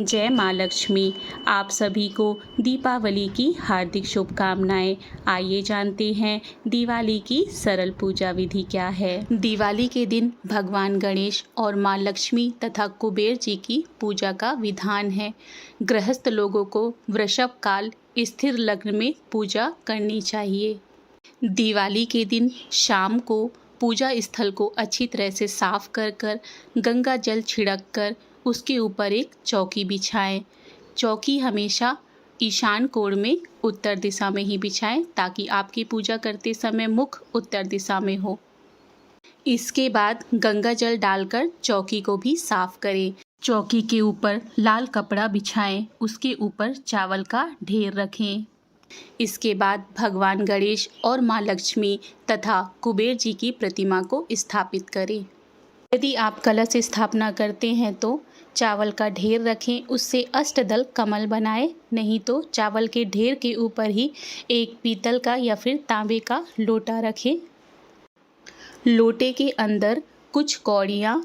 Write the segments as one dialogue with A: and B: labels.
A: जय माँ लक्ष्मी। आप सभी को दीपावली की हार्दिक शुभकामनाएं। आइए जानते हैं दिवाली की सरल पूजा विधि क्या है। दिवाली के दिन भगवान गणेश और माँ लक्ष्मी तथा कुबेर जी की पूजा का विधान है। गृहस्थ लोगों को वृषभ काल स्थिर लग्न में पूजा करनी चाहिए। दिवाली के दिन शाम को पूजा स्थल को अच्छी तरह से साफ कर गंगा जल छिड़क कर उसके ऊपर एक चौकी बिछाएं। चौकी हमेशा ईशान कोण में उत्तर दिशा में ही बिछाएं ताकि आपकी पूजा करते समय मुख उत्तर दिशा में हो। इसके बाद गंगा जल डालकर चौकी को भी साफ करें। चौकी के ऊपर लाल कपड़ा बिछाएं, उसके ऊपर चावल का ढेर रखें। इसके बाद भगवान गणेश और माँ लक्ष्मी तथा कुबेर जी की प्रतिमा को स्थापित करें। यदि आप कलश स्थापना करते हैं तो चावल का ढेर रखें, उससे अष्टदल कमल बनाएं, नहीं तो चावल के ढेर के ऊपर ही एक पीतल का या फिर तांबे का लोटा रखें। लोटे के अंदर कुछ कौड़ियाँ,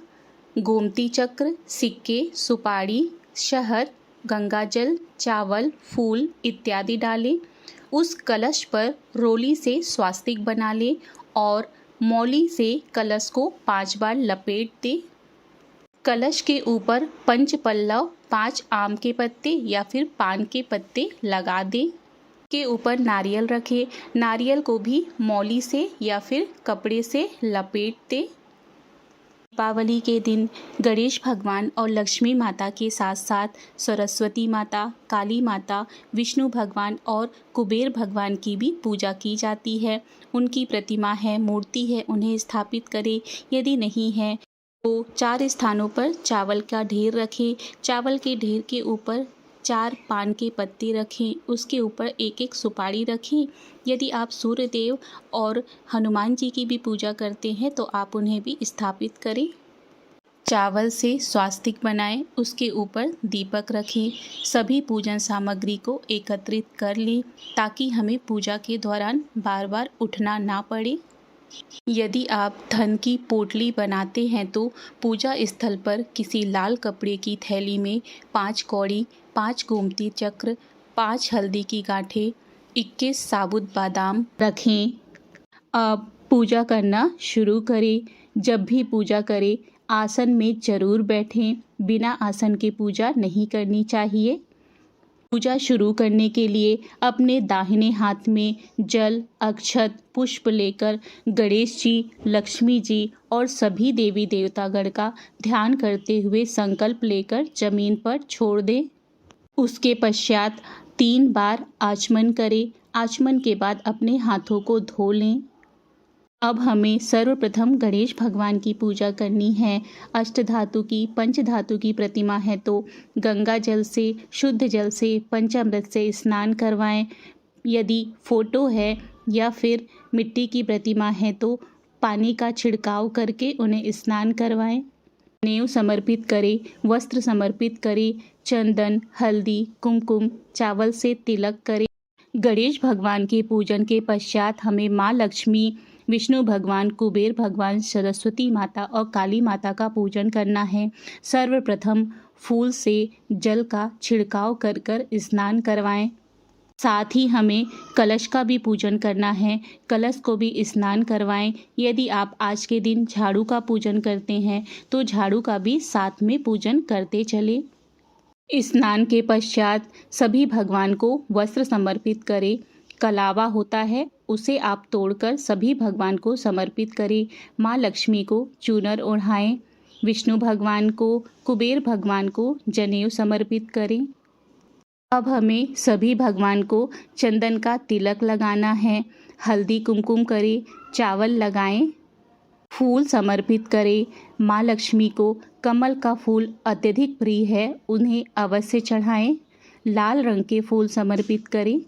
A: गोमती चक्र, सिक्के, सुपारी, शहद, गंगाजल, चावल, फूल इत्यादि डालें। उस कलश पर रोली से स्वास्तिक बना लें और मौली से कलश को 5 बार लपेट दें। कलश के ऊपर पंचपल्लव 5 आम के पत्ते या फिर पान के पत्ते लगा दें। के ऊपर नारियल रखें। नारियल को भी मौली से या फिर कपड़े से लपेट दें। दीपावली के दिन गणेश भगवान और लक्ष्मी माता के साथ साथ सरस्वती माता, काली माता, विष्णु भगवान और कुबेर भगवान की भी पूजा की जाती है। उनकी प्रतिमा है, मूर्ति है, उन्हें स्थापित करें। यदि नहीं है तो 4 स्थानों पर चावल का ढेर रखें। चावल के ढेर के ऊपर 4 पान के पत्ते रखें, उसके ऊपर एक एक सुपारी रखें। यदि आप सूर्य देव और हनुमान जी की भी पूजा करते हैं तो आप उन्हें भी स्थापित करें। चावल से स्वास्तिक बनाएं, उसके ऊपर दीपक रखें। सभी पूजन सामग्री को एकत्रित कर लें ताकि हमें पूजा के दौरान बार बार उठना ना पड़े। यदि आप धन की पोटली बनाते हैं तो पूजा स्थल पर किसी लाल कपड़े की थैली में 5 कौड़ी, 5 गोमती चक्र, 5 हल्दी की गांठें, 21 साबुत बादाम रखें। अब पूजा करना शुरू करें। जब भी पूजा करें आसन में जरूर बैठें। बिना आसन के पूजा नहीं करनी चाहिए। पूजा शुरू करने के लिए अपने दाहिने हाथ में जल, अक्षत, पुष्प लेकर गणेश जी, लक्ष्मी जी और सभी देवी देवतागण का ध्यान करते हुए संकल्प लेकर जमीन पर छोड़ दें। उसके पश्चात 3 बार आचमन करें। आचमन के बाद अपने हाथों को धो लें। अब हमें सर्वप्रथम गणेश भगवान की पूजा करनी है। अष्टधातु की, पंचधातु की प्रतिमा है तो गंगा जल से, शुद्ध जल से, पंचामृत से स्नान करवाएं। यदि फोटो है या फिर मिट्टी की प्रतिमा है तो पानी का छिड़काव करके उन्हें स्नान करवाएं। नेव समर्पित करें, वस्त्र समर्पित करें, चंदन, हल्दी, कुमकुम, चावल से तिलक करें। गणेश भगवान के पूजन के पश्चात हमें माँ लक्ष्मी, विष्णु भगवान, कुबेर भगवान, सरस्वती माता और काली माता का पूजन करना है। सर्वप्रथम फूल से जल का छिड़काव कर कर स्नान करवाएं। साथ ही हमें कलश का भी पूजन करना है। कलश को भी स्नान करवाएं। यदि आप आज के दिन झाड़ू का पूजन करते हैं तो झाड़ू का भी साथ में पूजन करते चलें। स्नान के पश्चात सभी भगवान को वस्त्र समर्पित करें। कलावा होता है उसे आप तोड़कर सभी भगवान को समर्पित करें। माँ लक्ष्मी को चूनर ओढ़ाएं। विष्णु भगवान को, कुबेर भगवान को जनेऊ समर्पित करें। अब हमें सभी भगवान को चंदन का तिलक लगाना है। हल्दी कुमकुम करें, चावल लगाएं, फूल समर्पित करें। माँ लक्ष्मी को कमल का फूल अत्यधिक प्रिय है, उन्हें अवश्य चढ़ाएं। लाल रंग के फूल समर्पित करें।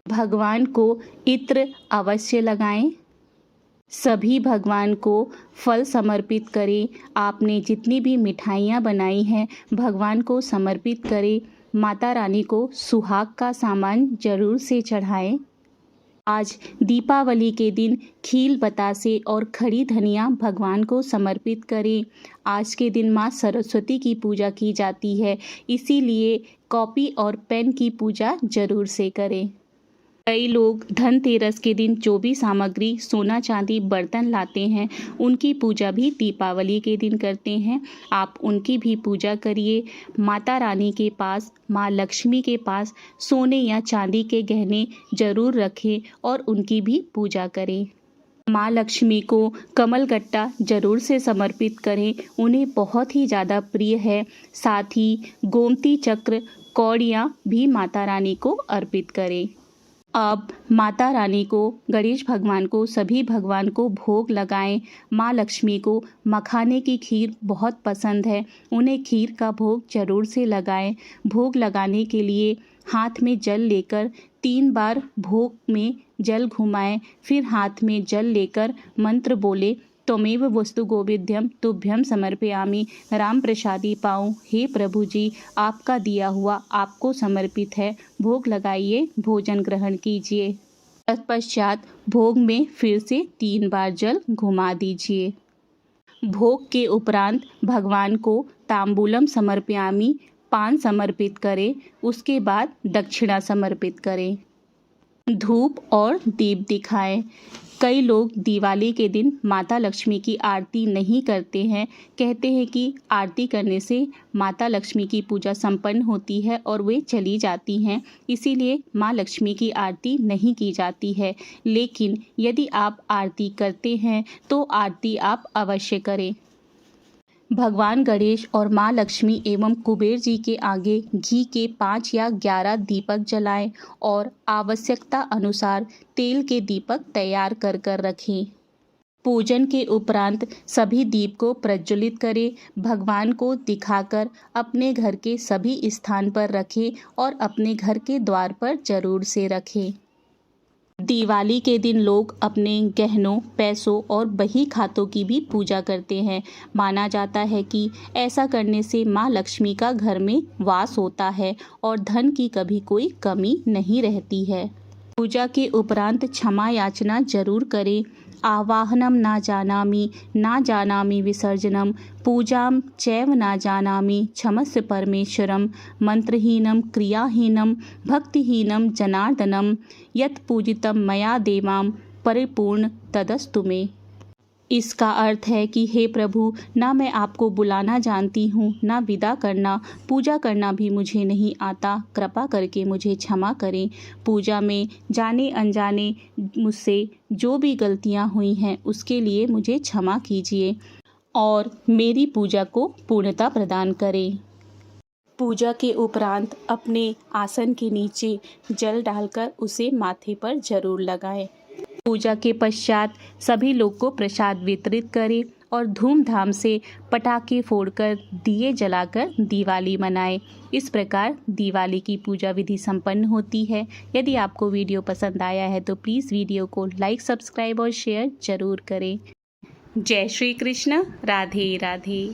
A: भगवान को इत्र अवश्य लगाएं। सभी भगवान को फल समर्पित करें। आपने जितनी भी मिठाइयाँ बनाई हैं भगवान को समर्पित करें। माता रानी को सुहाग का सामान जरूर से चढ़ाएं। आज दीपावली के दिन खील बतासे और खड़ी धनिया भगवान को समर्पित करें। आज के दिन माँ सरस्वती की पूजा की जाती है, इसीलिए कॉपी और पेन की पूजा जरूर से करें। कई लोग धनतेरस के दिन जो भी सामग्री सोना चांदी बर्तन लाते हैं उनकी पूजा भी दीपावली के दिन करते हैं। आप उनकी भी पूजा करिए। माता रानी के पास, माँ लक्ष्मी के पास सोने या चांदी के गहने जरूर रखें और उनकी भी पूजा करें। माँ लक्ष्मी को कमलगट्टा जरूर से समर्पित करें, उन्हें बहुत ही ज़्यादा प्रिय है। साथ ही गोमती चक्र, कौड़ियाँ भी माता रानी को अर्पित करें। अब माता रानी को, गणेश भगवान को, सभी भगवान को भोग लगाएं। माँ लक्ष्मी को मखाने की खीर बहुत पसंद है, उन्हें खीर का भोग जरूर से लगाएं। भोग लगाने के लिए हाथ में जल लेकर 3 बार भोग में जल घुमाएं, फिर हाथ में जल लेकर मंत्र बोले, त्वमेव वस्तु गोविंद्यम तुभ्यम समर्पयामि राम प्रसादी पाऊँ। हे प्रभु जी, आपका दिया हुआ आपको समर्पित है, भोग लगाइए, भोजन ग्रहण कीजिए। तत्पश्चात भोग में फिर से 3 बार जल घुमा दीजिए। भोग के उपरांत भगवान को तांबूलम समर्पयामि, पान समर्पित करें। उसके बाद दक्षिणा समर्पित करें। धूप और दीप दिखाएं। कई लोग दिवाली के दिन माता लक्ष्मी की आरती नहीं करते हैं, कहते हैं कि आरती करने से माता लक्ष्मी की पूजा संपन्न होती है और वे चली जाती हैं, इसीलिए माँ लक्ष्मी की आरती नहीं की जाती है। लेकिन यदि आप आरती करते हैं तो आरती आप अवश्य करें। भगवान गणेश और माँ लक्ष्मी एवं कुबेर जी के आगे घी के 5 या 11 दीपक जलाएं और आवश्यकता अनुसार तेल के दीपक तैयार कर रखें। पूजन के उपरांत सभी दीप को प्रज्वलित करें, भगवान को दिखाकर अपने घर के सभी स्थान पर रखें और अपने घर के द्वार पर जरूर से रखें। दिवाली के दिन लोग अपने गहनों, पैसों और बही खातों की भी पूजा करते हैं। माना जाता है कि ऐसा करने से माँ लक्ष्मी का घर में वास होता है और धन की कभी कोई कमी नहीं रहती है। पूजा के उपरांत क्षमा याचना जरूर करें। आवाहनम ना जानामि विसर्जनम, पूजाम चैव ना जानामि क्षमस्व परमेश्वरम, मंत्रहीनम क्रियाहीनम भक्तिहीनम जनार्दनम, यत् पूजितम मया देवाम परिपूर्ण तदस्तु मे। इसका अर्थ है कि हे प्रभु, ना मैं आपको बुलाना जानती हूँ, ना विदा करना, पूजा करना भी मुझे नहीं आता, कृपा करके मुझे क्षमा करें। पूजा में जाने अनजाने मुझसे जो भी गलतियाँ हुई हैं उसके लिए मुझे क्षमा कीजिए और मेरी पूजा को पूर्णता प्रदान करें। पूजा के उपरांत अपने आसन के नीचे जल डालकर उसे माथे पर जरूर लगाएं। पूजा के पश्चात सभी लोग को प्रसाद वितरित करें और धूमधाम से पटाखे फोड़कर, दिए जलाकर दिवाली मनाएं। इस प्रकार दिवाली की पूजा विधि संपन्न होती है। यदि आपको वीडियो पसंद आया है तो प्लीज़ वीडियो को लाइक, सब्सक्राइब और शेयर जरूर करें। जय श्री कृष्ण। राधे राधे।